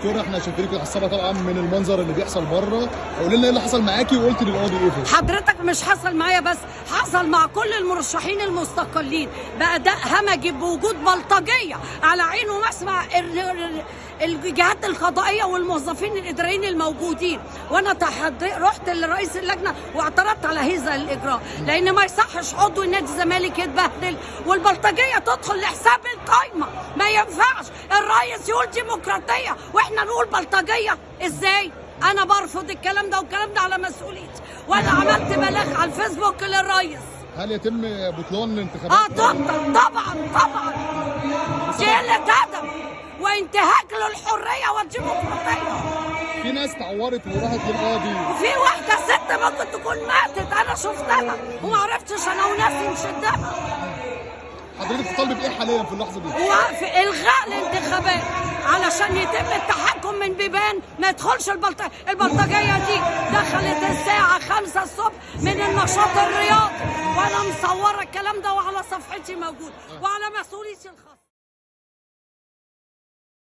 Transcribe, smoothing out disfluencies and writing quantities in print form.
دكتوره احنا شايفينك متعصبه طبعا من المنظر اللي بيحصل بره، فقولي لنا ايه اللي حصل معاكي وقلتي للقاضي ايه فيه؟ حضرتك مش حصل معايا بس، حصل مع كل المرشحين المستقلين بأداء همجي بوجود بلطجيه على عين ومسمع الجهات القضائيه والموظفين الاداريين الموجودين. وانا رحت لرئيس اللجنه واعترضت على هذا الاجراء، لان ما يصحش عضو نادي الزمالك يتبهدل والبلطجيه تدخل لحساب القايمه، ما ينفعش الرئيس يقول ديمقراطيه واحنا نقول بلطجيه. ازاي؟ انا برفض الكلام ده، والكلام ده على مسؤوليتي، وانا عملت بلاغ على الفيسبوك للرئيس. هل يتم بطلان الانتخابات؟ طبعا دي قلة أدب وانتهاك للحرية والديمقراطية. في ناس اتعورت وراحت للقاضي، وفي واحدة ست ممكن تكون ماتت، أنا شفتها وما عرفتش أنا وناسي نشدها. حضرتك بتطالبي بايه حاليا في اللحظه دي؟ وفي إلغاء الانتخابات علشان يتم التحكم من بيبان ما يدخلش البلطجية دي. دخلت الساعة 5 الصبح من النشاط الرياضي، وأنا مصورة الكلام ده وعلى صفحتي موجود وعلى مسؤوليتي الخاصة.